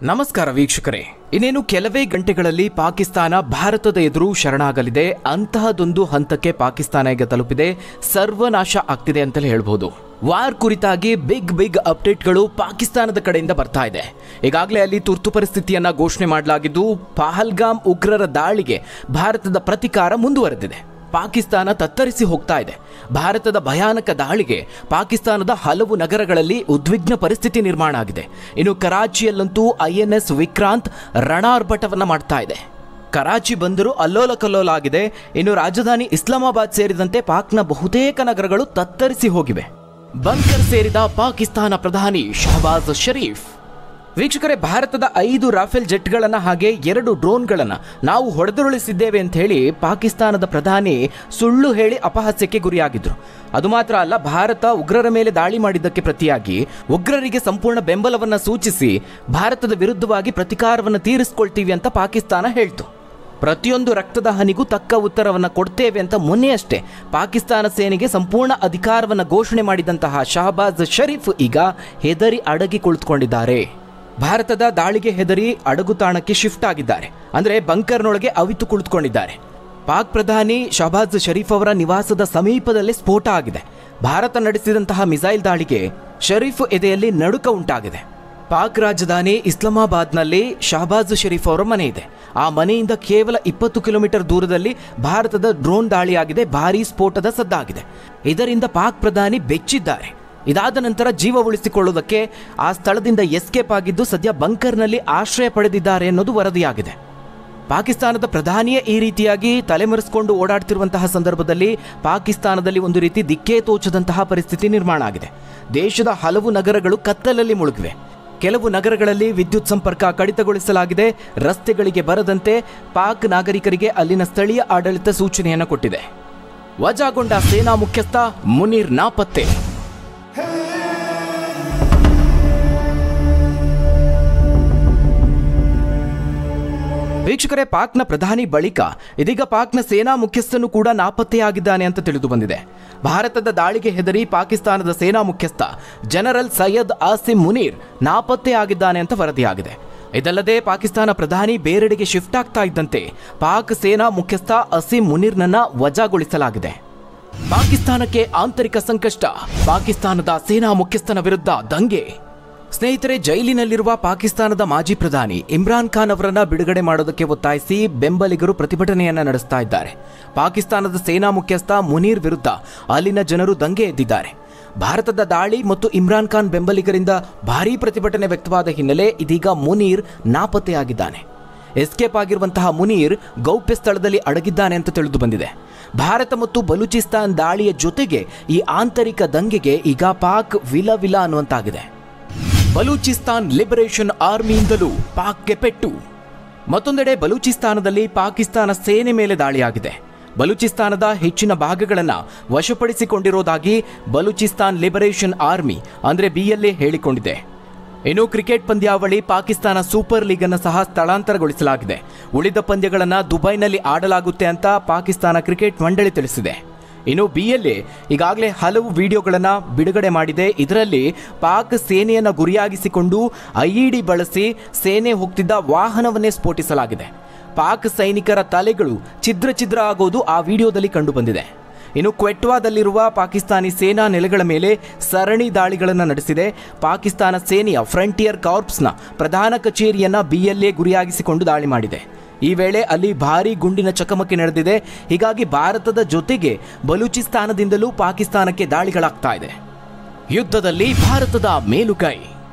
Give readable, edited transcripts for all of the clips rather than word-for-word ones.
ನಮಸ್ಕಾರ ವೀಕ್ಷಕರೇ, ಇನ್ನೇನು ಕೆಲವೇ ಗಂಟೆಗಳಲ್ಲಿ ಪಾಕಿಸ್ತಾನ ಭಾರತದ ಎದುರು ಶರಣಾಗಲಿದೆ. ಅಂತಹದೊಂದು ಹಂತಕ್ಕೆ ಪಾಕಿಸ್ತಾನ ಈಗ ತಲುಪಿದೆ. ಸರ್ವನಾಶ ಆಗ್ತಿದೆ ಅಂತಲೇ ಹೇಳ್ಬೋದು. ವಾರ್ ಕುರಿತಾಗಿ ಬಿಗ್ ಅಪ್ಡೇಟ್ಗಳು ಪಾಕಿಸ್ತಾನದ ಕಡೆಯಿಂದ ಬರ್ತಾ ಇದೆ. ಈಗಾಗಲೇ ಅಲ್ಲಿ ತುರ್ತು ಪರಿಸ್ಥಿತಿಯನ್ನ ಘೋಷಣೆ ಮಾಡಲಾಗಿದ್ದು, ಪಹಲ್ಗಾಮ್ ಉಗ್ರರ ದಾಳಿಗೆ ಭಾರತದ ಪ್ರತಿಕಾರ ಮುಂದುವರೆದಿದೆ. ಪಾಕಿಸ್ತಾನ ತತ್ತರಿಸಿ ಹೋಗ್ತಾ ಇದೆ. ಭಾರತದ ಭಯಾನಕ ದಾಳಿಗೆ ಪಾಕಿಸ್ತಾನದ ಹಲವು ನಗರಗಳಲ್ಲಿ ಉದ್ವಿಗ್ನ ಪರಿಸ್ಥಿತಿ ನಿರ್ಮಾಣ ಆಗಿದೆ. ಇನ್ನು ಕರಾಚಿಯಲ್ಲಂತೂ INS ವಿಕ್ರಾಂತ್ ರಣಾರ್ಭಟವನ್ನ ಮಾಡ್ತಾ ಇದೆ. ಕರಾಚಿ ಬಂದರು ಅಲ್ಲೋಲ ಕಲ್ಲೋಲ ಆಗಿದೆ. ಇನ್ನು ರಾಜಧಾನಿ ಇಸ್ಲಾಮಾಬಾದ್ ಸೇರಿದಂತೆ ಪಾಕ್ನ ಬಹುತೇಕ ನಗರಗಳು ತತ್ತರಿಸಿ ಹೋಗಿವೆ. ಬಂಕರ್ ಸೇರಿದ ಪಾಕಿಸ್ತಾನ ಪ್ರಧಾನಿ ಶಹಬಾಜ್ ಶರೀಫ್. ವೀಕ್ಷಕರೇ, ಭಾರತದ 5 ರಾಫೆಲ್ ಜೆಟ್ಗಳನ್ನು ಹಾಗೆ 2 ಡ್ರೋನ್ಗಳನ್ನು ನಾವು ಹೊಡೆದುರುಳಿಸಿದ್ದೇವೆ ಅಂತ ಹೇಳಿ ಪಾಕಿಸ್ತಾನದ ಪ್ರಧಾನಿ ಸುಳ್ಳು ಹೇಳಿ ಅಪಹಾಸ್ಯಕ್ಕೆ ಗುರಿಯಾಗಿದ್ರು. ಅದು ಮಾತ್ರ ಅಲ್ಲ, ಭಾರತ ಉಗ್ರರ ಮೇಲೆ ದಾಳಿ ಮಾಡಿದ್ದಕ್ಕೆ ಪ್ರತಿಯಾಗಿ ಉಗ್ರರಿಗೆ ಸಂಪೂರ್ಣ ಬೆಂಬಲವನ್ನು ಸೂಚಿಸಿ ಭಾರತದ ವಿರುದ್ಧವಾಗಿ ಪ್ರತಿಕಾರವನ್ನು ತೀರಿಸಿಕೊಳ್ತೀವಿ ಅಂತ ಪಾಕಿಸ್ತಾನ ಹೇಳ್ತು. ಪ್ರತಿಯೊಂದು ರಕ್ತದ ಹನಿಗೂ ತಕ್ಕ ಉತ್ತರವನ್ನು ಕೊಡ್ತೇವೆ ಅಂತ ಮೊನ್ನೆಯಷ್ಟೇ ಪಾಕಿಸ್ತಾನ ಸೇನೆಗೆ ಸಂಪೂರ್ಣ ಅಧಿಕಾರವನ್ನು ಘೋಷಣೆ ಮಾಡಿದಂತಹ ಶಹಬಾಜ್ ಶರೀಫ್ ಈಗ ಹೆದರಿ ಅಡಗಿ ಕುಳಿತುಕೊಂಡಿದ್ದಾರೆ. ಭಾರತದ ದಾಳಿಗೆ ಹೆದರಿ ಅಡಗುತಾಣಕ್ಕೆ ಶಿಫ್ಟ್ ಆಗಿದ್ದಾರೆ. ಅಂದರೆ ಬಂಕರ್ನೊಳಗೆ ಅವಿತು ಕುಳಿತುಕೊಂಡಿದ್ದಾರೆ. ಪಾಕ್ ಪ್ರಧಾನಿ ಶಹಬಾಜ್ ಶರೀಫ್ ಅವರ ನಿವಾಸದ ಸಮೀಪದಲ್ಲೇ ಸ್ಫೋಟ ಆಗಿದೆ. ಭಾರತ ನಡೆಸಿದಂತಹ ಮಿಸೈಲ್ ದಾಳಿಗೆ ಶರೀಫ್ ಎದೆಯಲ್ಲಿ ನಡುಕ ಉಂಟಾಗಿದೆ. ಪಾಕ್ ರಾಜಧಾನಿ ಇಸ್ಲಾಮಾಬಾದ್ನಲ್ಲಿ ಶಹಬಾಜ್ ಶರೀಫ್ ಅವರ ಮನೆ ಇದೆ. ಆ ಮನೆಯಿಂದ ಕೇವಲ 20 ಕಿಲೋಮೀಟರ್ ದೂರದಲ್ಲಿ ಭಾರತದ ಡ್ರೋನ್ ದಾಳಿಯಾಗಿದೆ. ಭಾರೀ ಸ್ಫೋಟದ ಸದ್ದಾಗಿದೆ. ಇದರಿಂದ ಪಾಕ್ ಪ್ರಧಾನಿ ಬೆಚ್ಚಿದ್ದಾರೆ. ಇದಾದ ನಂತರ ಜೀವ ಉಳಿಸಿಕೊಳ್ಳುವುದಕ್ಕೆ ಆ ಸ್ಥಳದಿಂದ ಎಸ್ಕೇಪ್ ಆಗಿದ್ದು ಸದ್ಯ ಬಂಕರ್ನಲ್ಲಿ ಆಶ್ರಯ ಪಡೆದಿದ್ದಾರೆ ಅನ್ನೋದು ವರದಿಯಾಗಿದೆ. ಪಾಕಿಸ್ತಾನದ ಪ್ರಧಾನಿಯೇ ಈ ರೀತಿಯಾಗಿ ತಲೆಮರೆಸಿಕೊಂಡು ಓಡಾಡ್ತಿರುವಂತಹ ಸಂದರ್ಭದಲ್ಲಿ ಪಾಕಿಸ್ತಾನದಲ್ಲಿ ಒಂದು ರೀತಿ ದಿಕ್ಕೇ ತೋಚದಂತಹ ಪರಿಸ್ಥಿತಿ ನಿರ್ಮಾಣ ಆಗಿದೆ. ದೇಶದ ಹಲವು ನಗರಗಳು ಕತ್ತಲಲ್ಲಿ ಮುಳುಗಿವೆ. ಕೆಲವು ನಗರಗಳಲ್ಲಿ ವಿದ್ಯುತ್ ಸಂಪರ್ಕ ಕಡಿತಗೊಳಿಸಲಾಗಿದೆ. ರಸ್ತೆಗಳಿಗೆ ಬರದಂತೆ ಪಾಕ್ ನಾಗರಿಕರಿಗೆ ಅಲ್ಲಿನ ಸ್ಥಳೀಯ ಆಡಳಿತ ಸೂಚನೆಯನ್ನು ಕೊಟ್ಟಿದೆ. ವಜಾಗೊಂಡ ಸೇನಾ ಮುಖ್ಯಸ್ಥ ಮುನೀರ್ ನಾಪತ್ತೆ. ವೀಕ್ಷಕರೇ, ಪಾಕ್ನ ಪ್ರಧಾನಿ ಬಳಿಕ ಇದೀಗ ಪಾಕ್ನ ಸೇನಾ ಮುಖ್ಯಸ್ಥನು ಕೂಡ ನಾಪತ್ತೆಯಾಗಿದ್ದಾನೆ ಅಂತ ತಿಳಿದು ಬಂದಿದೆ. ಭಾರತದ ದಾಳಿಗೆ ಹೆದರಿ ಪಾಕಿಸ್ತಾನದ ಸೇನಾ ಮುಖ್ಯಸ್ಥ ಜನರಲ್ ಸೈಯದ್ ಆಸಿಂ ಮುನೀರ್ ನಾಪತ್ತೆಯಾಗಿದ್ದಾನೆ ಅಂತ ವರದಿಯಾಗಿದೆ. ಇದಲ್ಲದೆ ಪಾಕಿಸ್ತಾನ ಪ್ರಧಾನಿ ಬೇರೆಡೆಗೆ ಶಿಫ್ಟ್ ಆಗ್ತಾ ಇದ್ದಂತೆ ಪಾಕ್ ಸೇನಾ ಮುಖ್ಯಸ್ಥ ಆಸಿಂ ಮುನೀರ್ನನ್ನ ವಜಾಗೊಳಿಸಲಾಗಿದೆ. ಪಾಕಿಸ್ತಾನಕ್ಕೆ ಆಂತರಿಕ ಸಂಕಷ್ಟ. ಪಾಕಿಸ್ತಾನದ ಸೇನಾ ಮುಖ್ಯಸ್ಥನ ವಿರುದ್ಧ ದಂಗೆ. ಸ್ನೇಹಿತರೆ, ಜೈಲಿನಲ್ಲಿರುವ ಪಾಕಿಸ್ತಾನದ ಮಾಜಿ ಪ್ರಧಾನಿ ಇಮ್ರಾನ್ ಖಾನ್ ಅವರನ್ನ ಬಿಡುಗಡೆ ಮಾಡೋದಕ್ಕೆ ಒತ್ತಾಯಿಸಿ ಬೆಂಬಲಿಗರು ಪ್ರತಿಭಟನೆಯನ್ನ ನಡೆಸ್ತಾ ಇದ್ದಾರೆ. ಪಾಕಿಸ್ತಾನದ ಸೇನಾ ಮುಖ್ಯಸ್ಥ ಮುನೀರ್ ವಿರುದ್ಧ ಅಲ್ಲಿನ ಜನರು ದಂಗೆ ಎದ್ದಿದ್ದಾರೆ. ಭಾರತದ ದಾಳಿ ಮತ್ತು ಇಮ್ರಾನ್ ಖಾನ್ ಬೆಂಬಲಿಗರಿಂದ ಭಾರೀ ಪ್ರತಿಭಟನೆ ವ್ಯಕ್ತವಾದ ಹಿನ್ನೆಲೆ ಇದೀಗ ಮುನೀರ್ ನಾಪತ್ತೆಯಾಗಿದ್ದಾನೆ. ಎಸ್ಕೇಪ್ ಆಗಿರುವಂತಹ ಮುನೀರ್ ಗೌಪ್ಯ ಸ್ಥಳದಲ್ಲಿ ಅಡಗಿದ್ದಾನೆ ಅಂತ ತಿಳಿದು ಬಂದಿದೆ. ಭಾರತ ಮತ್ತು ಬಲೂಚಿಸ್ತಾನ್ ದಾಳಿಯ ಜೊತೆಗೆ ಈ ಆಂತರಿಕ ದಂಗೆಗೆ ಈಗ ಪಾಕ್ ವಿಲ ಅನ್ನುವಂತಾಗಿದೆ. ಬಲೂಚಿಸ್ತಾನ್ ಲಿಬರೇಷನ್ ಆರ್ಮಿಯಿಂದಲೂ ಪಾಕ್ಗೆ ಪೆಟ್ಟು. ಮತ್ತೊಂದೆಡೆ ಬಲೂಚಿಸ್ತಾನದಲ್ಲಿ ಪಾಕಿಸ್ತಾನ ಸೇನೆ ಮೇಲೆ ದಾಳಿಯಾಗಿದೆ. ಬಲೂಚಿಸ್ತಾನದ ಹೆಚ್ಚಿನ ಭಾಗಗಳನ್ನು ವಶಪಡಿಸಿಕೊಂಡಿರೋದಾಗಿ ಬಲೂಚಿಸ್ತಾನ್ ಲಿಬರೇಷನ್ ಆರ್ಮಿ ಅಂದರೆ BLA ಹೇಳಿಕೊಂಡಿದೆ. ಇನ್ನು ಕ್ರಿಕೆಟ್ ಪಂದ್ಯಾವಳಿ ಪಾಕಿಸ್ತಾನ ಸೂಪರ್ ಲೀಗ್ ಅನ್ನು ಸಹ ಸ್ಥಳಾಂತರಗೊಳಿಸಲಾಗಿದೆ. ಉಳಿದ ಪಂದ್ಯಗಳನ್ನು ದುಬೈನಲ್ಲಿ ಆಡಲಾಗುತ್ತೆ ಅಂತ ಪಾಕಿಸ್ತಾನ ಕ್ರಿಕೆಟ್ ಮಂಡಳಿ ತಿಳಿಸಿದೆ. ಇನ್ನು BLA ಈಗಾಗಲೇ ಹಲವು ವಿಡಿಯೋಗಳನ್ನು ಬಿಡುಗಡೆ ಮಾಡಿದೆ. ಇದರಲ್ಲಿ ಪಾಕ್ ಸೇನೆಯನ್ನು ಗುರಿಯಾಗಿಸಿಕೊಂಡು IED ಬಳಸಿ ಸೇನೆ ಹೋಗ್ತಿದ್ದ ವಾಹನವನ್ನೇ ಸ್ಫೋಟಿಸಲಾಗಿದೆ. ಪಾಕ್ ಸೈನಿಕರ ತಲೆಗಳು ಛಿದ್ರ ಆಗೋದು ಆ ವಿಡಿಯೋದಲ್ಲಿ ಕಂಡುಬಂದಿದೆ. ಇನ್ನು ಕ್ವೆಟ್ವಾದಲ್ಲಿರುವ ಪಾಕಿಸ್ತಾನಿ ಸೇನಾ ನೆಲೆಗಳ ಮೇಲೆ ಸರಣಿ ದಾಳಿಗಳನ್ನು ನಡೆಸಿದೆ. ಪಾಕಿಸ್ತಾನ ಸೇನೆಯ ಫ್ರಂಟಿಯರ್ ಕಾರ್ಪ್ಸ್ನ ಪ್ರಧಾನ ಕಚೇರಿಯನ್ನು BLA ಗುರಿಯಾಗಿಸಿಕೊಂಡು ದಾಳಿ ಮಾಡಿದೆ. ಈ ವೇಳೆ ಅಲ್ಲಿ ಭಾರೀ ಗುಂಡಿನ ಚಕಮಕಿ ನಡೆದಿದೆ. ಹೀಗಾಗಿ ಭಾರತದ ಜೊತೆಗೆ ಬಲೂಚಿಸ್ತಾನದಿಂದಲೂ ಪಾಕಿಸ್ತಾನಕ್ಕೆ ದಾಳಿಗಳಾಗ್ತಾ ಇದೆ. ಯುದ್ಧದಲ್ಲಿ ಭಾರತದ ಮೇಲುಗೈ.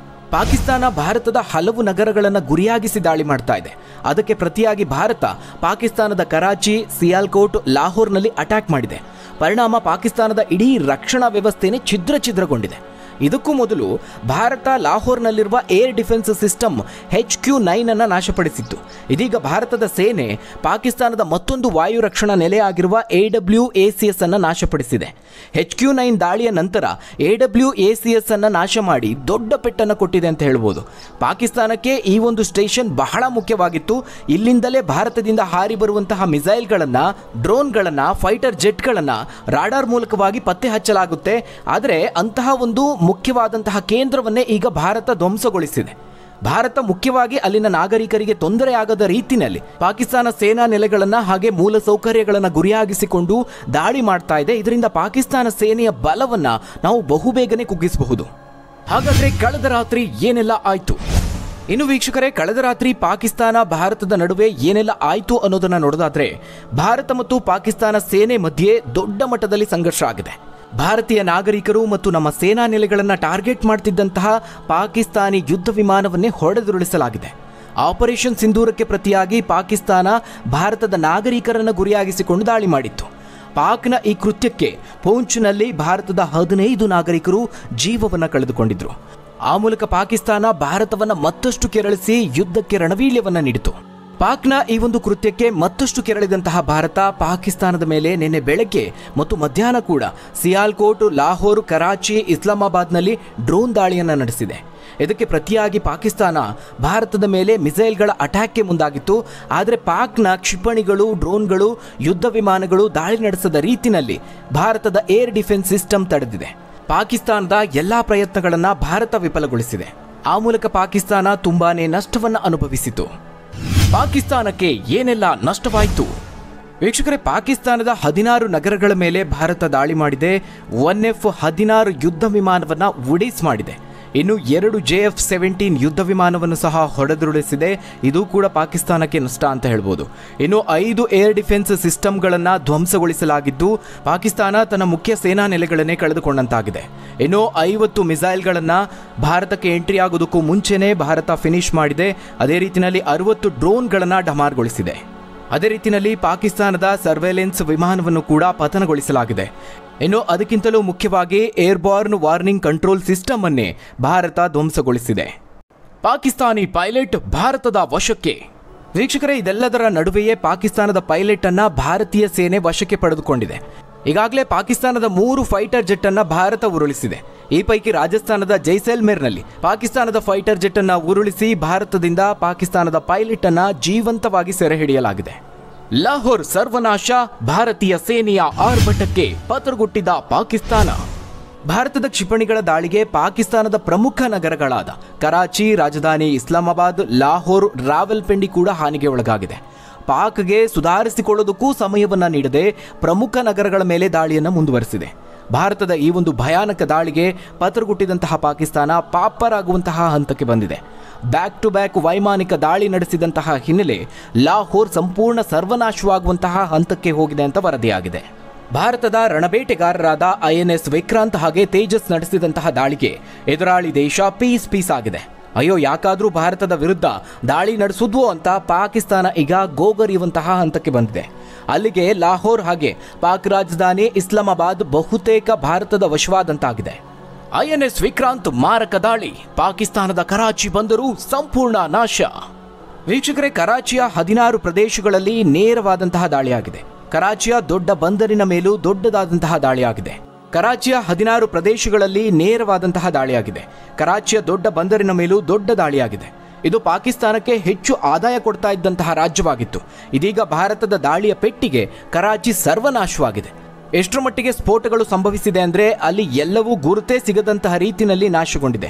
ಪಾಕಿಸ್ತಾನ ಭಾರತದ ಹಲವು ನಗರಗಳನ್ನು ಗುರಿಯಾಗಿಸಿ ದಾಳಿ ಮಾಡ್ತಾ ಇದೆ. ಅದಕ್ಕೆ ಪ್ರತಿಯಾಗಿ ಭಾರತ ಪಾಕಿಸ್ತಾನದ ಕರಾಚಿ, ಸಿಯಾಲ್ಕೋಟ್, ಲಾಹೋರ್ನಲ್ಲಿ ಅಟ್ಯಾಕ್ ಮಾಡಿದೆ. ಪರಿಣಾಮ ಪಾಕಿಸ್ತಾನದ ಇಡೀ ರಕ್ಷಣಾ ವ್ಯವಸ್ಥೆನೇ ಛಿದ್ರಗೊಂಡಿದೆ. ಇದಕ್ಕೂ ಮೊದಲು ಭಾರತ ಲಾಹೋರ್ನಲ್ಲಿರುವ ಏರ್ ಡಿಫೆನ್ಸ್ ಸಿಸ್ಟಮ್ HQ-9 ಅನ್ನು ನಾಶಪಡಿಸಿತ್ತು. ಇದೀಗ ಭಾರತದ ಸೇನೆ ಪಾಕಿಸ್ತಾನದ ಮತ್ತೊಂದು ವಾಯು ರಕ್ಷಣಾ ನೆಲೆಯಾಗಿರುವ AWACS ಅನ್ನು ನಾಶಪಡಿಸಿದೆ. HQ-9 ದಾಳಿಯ ನಂತರ AWACS ಅನ್ನು ನಾಶ ಮಾಡಿ ದೊಡ್ಡ ಪೆಟ್ಟನ್ನು ಕೊಟ್ಟಿದೆ ಅಂತ ಹೇಳ್ಬೋದು. ಪಾಕಿಸ್ತಾನಕ್ಕೆ ಈ ಒಂದು ಸ್ಟೇಷನ್ ಬಹಳ ಮುಖ್ಯವಾಗಿತ್ತು. ಇಲ್ಲಿಂದಲೇ ಭಾರತದಿಂದ ಹಾರಿ ಬರುವಂತಹ ಮಿಸೈಲ್ಗಳನ್ನು, ಡ್ರೋನ್ಗಳನ್ನು, ಫೈಟರ್ ಜೆಟ್ಗಳನ್ನು ರಾಡಾರ್ ಮೂಲಕವಾಗಿ ಪತ್ತೆ ಹಚ್ಚಲಾಗುತ್ತೆ. ಆದರೆ ಅಂತಹ ಒಂದು ಮುಖ್ಯವಾದಂತಹ ಕೇಂದ್ರವನ್ನೇ ಈಗ ಭಾರತ ಧ್ವಂಸಗೊಳಿಸಿದೆ. ಭಾರತ ಮುಖ್ಯವಾಗಿ ಅಲ್ಲಿನ ನಾಗರಿಕರಿಗೆ ತೊಂದರೆ ಆಗದ ರೀತಿಯಲ್ಲಿ ಪಾಕಿಸ್ತಾನ ಸೇನಾ ನೆಲೆಗಳನ್ನ ಹಾಗೆ ಮೂಲ ಸೌಕರ್ಯಗಳನ್ನ ಗುರಿಯಾಗಿಸಿಕೊಂಡು ದಾಳಿ ಮಾಡ್ತಾ ಇದೆ. ಇದರಿಂದ ಪಾಕಿಸ್ತಾನ ಸೇನೆಯ ಬಲವನ್ನ ನಾವು ಬಹುಬೇಗನೆ ಕುಗ್ಗಿಸಬಹುದು. ಹಾಗಾದ್ರೆ ಕಳೆದ ರಾತ್ರಿ ಏನೆಲ್ಲ ಆಯ್ತು? ಇನ್ನು ವೀಕ್ಷಕರೇ, ಕಳೆದ ರಾತ್ರಿ ಪಾಕಿಸ್ತಾನ ಭಾರತದ ನಡುವೆ ಏನೆಲ್ಲ ಆಯ್ತು ಅನ್ನೋದನ್ನ ನೋಡೋದಾದ್ರೆ, ಭಾರತ ಮತ್ತು ಪಾಕಿಸ್ತಾನ ಸೇನೆ ಮಧ್ಯೆ ದೊಡ್ಡ ಮಟ್ಟದಲ್ಲಿ ಸಂಘರ್ಷ ಆಗಿದೆ. ಭಾರತೀಯ ನಾಗರಿಕರು ಮತ್ತು ನಮ್ಮ ಸೇನಾ ನೆಲೆಗಳನ್ನು ಟಾರ್ಗೆಟ್ ಮಾಡ್ತಿದ್ದಂತಹ ಪಾಕಿಸ್ತಾನಿ ಯುದ್ಧ ವಿಮಾನವನ್ನೇ ಹೊಡೆದುರುಳಿಸಲಾಗಿದೆ. ಆಪರೇಷನ್ ಸಿಂಧೂರಕ್ಕೆ ಪ್ರತಿಯಾಗಿ ಪಾಕಿಸ್ತಾನ ಭಾರತದ ನಾಗರಿಕರನ್ನು ಗುರಿಯಾಗಿಸಿಕೊಂಡು ದಾಳಿ ಮಾಡಿತ್ತು. ಪಾಕ್ನ ಈ ಕೃತ್ಯಕ್ಕೆ ಪೂಂಚ್ನಲ್ಲಿ ಭಾರತದ 15 ನಾಗರಿಕರು ಜೀವವನ್ನು ಕಳೆದುಕೊಂಡಿದ್ರು. ಆ ಮೂಲಕ ಪಾಕಿಸ್ತಾನ ಭಾರತವನ್ನು ಮತ್ತಷ್ಟು ಕೆರಳಿಸಿ ಯುದ್ಧಕ್ಕೆ ರಣವೀಳ್ಯವನ್ನ ನೀಡಿತು. ಪಾಕ್ನ ಈ ಒಂದು ಕೃತ್ಯಕ್ಕೆ ಮತ್ತಷ್ಟು ಕೆರಳಿದಂತಹ ಭಾರತ ಪಾಕಿಸ್ತಾನದ ಮೇಲೆ ನಿನ್ನೆ ಬೆಳಗ್ಗೆ ಮತ್ತು ಮಧ್ಯಾಹ್ನ ಕೂಡ ಸಿಯಾಲ್ಕೋಟ್, ಲಾಹೋರ್, ಕರಾಚಿ, ಇಸ್ಲಾಮಾಬಾದ್ನಲ್ಲಿ ಡ್ರೋನ್ ದಾಳಿಯನ್ನು ನಡೆಸಿದೆ. ಇದಕ್ಕೆ ಪ್ರತಿಯಾಗಿ ಪಾಕಿಸ್ತಾನ ಭಾರತದ ಮೇಲೆ ಮಿಸೈಲ್ಗಳ ಅಟ್ಯಾಕ್ಗೆ ಮುಂದಾಗಿತ್ತು. ಆದರೆ ಪಾಕ್ನ ಕ್ಷಿಪಣಿಗಳು, ಡ್ರೋನ್ಗಳು, ಯುದ್ಧ ವಿಮಾನಗಳು ದಾಳಿ ನಡೆಸದ ರೀತಿಯಲ್ಲಿ ಭಾರತದ ಏರ್ ಡಿಫೆನ್ಸ್ ಸಿಸ್ಟಮ್ ತಡೆದಿದೆ. ಪಾಕಿಸ್ತಾನದ ಎಲ್ಲಾ ಪ್ರಯತ್ನಗಳನ್ನು ಭಾರತ ವಿಫಲಗೊಳಿಸಿದೆ. ಆ ಮೂಲಕ ಪಾಕಿಸ್ತಾನ ತುಂಬಾನೇ ನಷ್ಟವನ್ನು ಅನುಭವಿಸಿತು. ಪಾಕಿಸ್ತಾನಕ್ಕೆ ಏನೆಲ್ಲ ನಷ್ಟವಾಯಿತು? ವೀಕ್ಷಕರೇ, ಪಾಕಿಸ್ತಾನದ 16 ನಗರಗಳ ಮೇಲೆ ಭಾರತ ದಾಳಿ ಮಾಡಿದೆ. 1F-16 ಯುದ್ಧ ವಿಮಾನವನ್ನು ಉಡೀಸ್ ಮಾಡಿದೆ. ಇನ್ನು 2 JF-17 ಯುದ್ಧ ವಿಮಾನವನ್ನು ಸಹ ಹೊಡೆದುರುಳಿಸಿದೆ. ಇದು ಕೂಡ ಪಾಕಿಸ್ತಾನಕ್ಕೆ ನಷ್ಟ ಅಂತ ಹೇಳ್ಬೋದು. ಇನ್ನು 5 ಏರ್ ಡಿಫೆನ್ಸ್ ಸಿಸ್ಟಮ್ಗಳನ್ನು ಧ್ವಂಸಗೊಳಿಸಲಾಗಿದ್ದು ಪಾಕಿಸ್ತಾನ ತನ್ನ ಮುಖ್ಯ ಸೇನಾ ನೆಲೆಗಳನ್ನೇ ಕಳೆದುಕೊಂಡಂತಾಗಿದೆ. ಇನ್ನು 50 ಮಿಸೈಲ್ಗಳನ್ನು ಭಾರತಕ್ಕೆ ಎಂಟ್ರಿ ಆಗೋದಕ್ಕೂ ಮುಂಚೆನೇ ಭಾರತ ಫಿನಿಶ್ ಮಾಡಿದೆ. ಅದೇ ರೀತಿಯಲ್ಲಿ 60 ಡ್ರೋನ್ಗಳನ್ನು ಡಮಾರ್ಗೊಳಿಸಿದೆ. ಅದೇ ರೀತಿಯಲ್ಲಿ ಪಾಕಿಸ್ತಾನದ ಸರ್ವೇಲೆನ್ಸ್ ವಿಮಾನವನ್ನು ಕೂಡ ಪತನಗೊಳಿಸಲಾಗಿದೆ. ಇನ್ನು ಅದಕ್ಕಿಂತಲೂ ಮುಖ್ಯವಾಗಿ ಏರ್ಬಾರ್ನ್ ವಾರ್ನಿಂಗ್ ಕಂಟ್ರೋಲ್ ಸಿಸ್ಟಮ್ ಅನ್ನೇ ಭಾರತ ಧ್ವಂಸಗೊಳಿಸಿದೆ. ಪಾಕಿಸ್ತಾನಿ ಪೈಲಟ್ ಭಾರತದ ವಶಕ್ಕೆ. ವೀಕ್ಷಕರೇ, ಇದೆಲ್ಲದರ ನಡುವೆಯೇ ಪಾಕಿಸ್ತಾನದ ಪೈಲಟ್ ಅನ್ನ ಭಾರತೀಯ ಸೇನೆ ವಶಕ್ಕೆ ಪಡೆದುಕೊಂಡಿದೆ. ಈಗಾಗಲೇ ಪಾಕಿಸ್ತಾನದ 3 ಫೈಟರ್ ಜೆಟ್ ಅನ್ನ ಭಾರತ ಉರುಳಿಸಿದೆ. ಈ ಪೈಕಿ ರಾಜಸ್ಥಾನದ ಜೈಸಲ್ಮೇರ್ನಲ್ಲಿ ಪಾಕಿಸ್ತಾನದ ಫೈಟರ್ ಜೆಟ್ ಅನ್ನ ಉರುಳಿಸಿ ಭಾರತದಿಂದ ಪಾಕಿಸ್ತಾನದ ಪೈಲಟ್ ಅನ್ನ ಜೀವಂತವಾಗಿ ಸೆರೆ ಹಿಡಿಯಲಾಗಿದೆ. ಲಾಹೋರ್ ಸರ್ವನಾಶ, ಭಾರತೀಯ ಸೇನೆಯ ಆರ್ಭಟಕ್ಕೆ ಪತರುಗುಟ್ಟಿದ ಪಾಕಿಸ್ತಾನ. ಭಾರತದ ಕ್ಷಿಪಣಿಗಳ ದಾಳಿಗೆ ಪಾಕಿಸ್ತಾನದ ಪ್ರಮುಖ ನಗರಗಳಾದ ಕರಾಚಿ, ರಾಜಧಾನಿ ಇಸ್ಲಾಮಾಬಾದ್, ಲಾಹೋರ್, ರಾವಲ್ಪಿಂಡಿ ಕೂಡ ಹಾನಿಗೆ ಒಳಗಾಗಿದೆ. ಪಾಕ್ಗೆ ಸುಧಾರಿಸಿಕೊಳ್ಳೋದಕ್ಕೂ ಸಮಯವನ್ನ ನೀಡದೆ ಪ್ರಮುಖ ನಗರಗಳ ಮೇಲೆ ದಾಳಿಯನ್ನು ಮುಂದುವರೆಸಿದೆ. ಭಾರತದ ಈ ಒಂದು ಭಯಾನಕ ದಾಳಿಗೆ ಪತರುಗುಟ್ಟಿದಂತಹ ಪಾಕಿಸ್ತಾನ ಪಾಪರಾಗುವಂತಹ ಹಂತಕ್ಕೆ ಬಂದಿದೆ. ಬ್ಯಾಕ್ ಟು ಬ್ಯಾಕ್ ವೈಮಾನಿಕ ದಾಳಿ ನಡೆಸಿದಂತಹ ಹಿನ್ನೆಲೆ ಲಾಹೋರ್ ಸಂಪೂರ್ಣ ಸರ್ವನಾಶವಾಗುವಂತಹ ಹಂತಕ್ಕೆ ಹೋಗಿದೆ ಅಂತ ವರದಿಯಾಗಿದೆ. ಭಾರತದ ರಣಬೇಟೆಗಾರರಾದ INS ವಿಕ್ರಾಂತ್ ಹಾಗೆ ತೇಜಸ್ ನಡೆಸಿದಂತಹ ದಾಳಿಗೆ ಎದುರಾಳಿ ದೇಶ ಪೀಸ್ ಆಗಿದೆ. ಅಯ್ಯೋ, ಯಾಕಾದ್ರೂ ಭಾರತದ ವಿರುದ್ಧ ದಾಳಿ ನಡೆಸುದ್ವೋ ಅಂತ ಪಾಕಿಸ್ತಾನ ಈಗ ಗೋಗರಿಯುವಂತಹ ಹಂತಕ್ಕೆ ಬಂದಿದೆ. ಅಲ್ಲಿಗೆ ಲಾಹೋರ್ ಹಾಗೆ ಪಾಕ್ ರಾಜಧಾನಿ ಇಸ್ಲಾಮಾಬಾದ್ ಬಹುತೇಕ ಭಾರತದ ವಶವಾದಂತಾಗಿದೆ. INS ವಿಕ್ರಾಂತ್ ಮಾರಕ ದಾಳಿ, ಪಾಕಿಸ್ತಾನದ ಕರಾಚಿ ಬಂದರು ಸಂಪೂರ್ಣ ನಾಶ. ವೀಕ್ಷಕರೇ, ಕರಾಚಿಯ 16 ಪ್ರದೇಶಗಳಲ್ಲಿ ನೇರವಾದಂತಹ ದಾಳಿಯಾಗಿದೆ. ಕರಾಚಿಯ ದೊಡ್ಡ ಬಂದರಿನ ಮೇಲೂ ದೊಡ್ಡದಾದಂತಹ ದಾಳಿಯಾಗಿದೆ. ಕರಾಚಿಯ 16 ಪ್ರದೇಶಗಳಲ್ಲಿ ನೇರವಾದಂತಹ ದಾಳಿಯಾಗಿದೆ. ಕರಾಚಿಯ ದೊಡ್ಡ ಬಂದರಿನ ಮೇಲೂ ದೊಡ್ಡ ದಾಳಿಯಾಗಿದೆ. ಇದು ಪಾಕಿಸ್ತಾನಕ್ಕೆ ಹೆಚ್ಚು ಆದಾಯ ಕೊಡ್ತಾ ಇದ್ದಂತಹ ರಾಜ್ಯವಾಗಿತ್ತು. ಇದೀಗ ಭಾರತದ ದಾಳಿಯ ಪೆಟ್ಟಿಗೆ ಕರಾಚಿ ಸರ್ವನಾಶವಾಗಿದೆ. ಎಷ್ಟರ ಮಟ್ಟಿಗೆ ಸ್ಫೋಟಗಳು ಸಂಭವಿಸಿದೆ ಅಂದರೆ ಅಲ್ಲಿ ಎಲ್ಲವೂ ಗುರುತೇ ಸಿಗದಂತಹ ರೀತಿಯಲ್ಲಿ ನಾಶಗೊಂಡಿದೆ.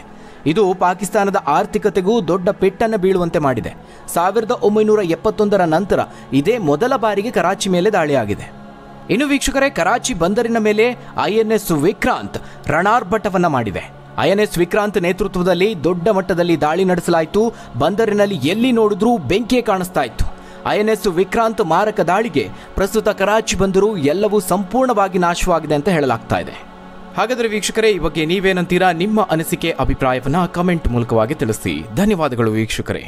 ಇದು ಪಾಕಿಸ್ತಾನದ ಆರ್ಥಿಕತೆಗೂ ದೊಡ್ಡ ಪೆಟ್ಟನ್ನು ಬೀಳುವಂತೆ ಮಾಡಿದೆ. 1971ರ ನಂತರ ಇದೇ ಮೊದಲ ಬಾರಿಗೆ ಕರಾಚಿ ಮೇಲೆ ದಾಳಿಯಾಗಿದೆ. ಇನ್ನು ವೀಕ್ಷಕರೇ, ಕರಾಚಿ ಬಂದರಿನ ಮೇಲೆ INS ವಿಕ್ರಾಂತ್ ರಣಾರ್ಭಟವನ್ನ ಮಾಡಿದೆ. INS ವಿಕ್ರಾಂತ್ ನೇತೃತ್ವದಲ್ಲಿ ದೊಡ್ಡ ಮಟ್ಟದಲ್ಲಿ ದಾಳಿ ನಡೆಸಲಾಯಿತು. ಬಂದರಿನಲ್ಲಿ ಎಲ್ಲಿ ನೋಡಿದ್ರೂ ಬೆಂಕಿಯೇ ಕಾಣಿಸ್ತಾ ಇತ್ತು. INS ವಿಕ್ರಾಂತ್ ಮಾರಕ ದಾಳಿಗೆ ಪ್ರಸ್ತುತ ಕರಾಚಿ ಬಂದರು ಎಲ್ಲವೂ ಸಂಪೂರ್ಣವಾಗಿ ನಾಶವಾಗಿದೆ ಅಂತ ಹೇಳಲಾಗ್ತಾ ಇದೆ. ಹಾಗಾದರೆ ವೀಕ್ಷಕರೇ, ಈ ಬಗ್ಗೆ ನೀವೇನಂತೀರಾ? ನಿಮ್ಮ ಅನಿಸಿಕೆ, ಅಭಿಪ್ರಾಯವನ್ನ ಕಮೆಂಟ್ ಮೂಲಕವಾಗಿ ತಿಳಿಸಿ. ಧನ್ಯವಾದಗಳು ವೀಕ್ಷಕರೇ.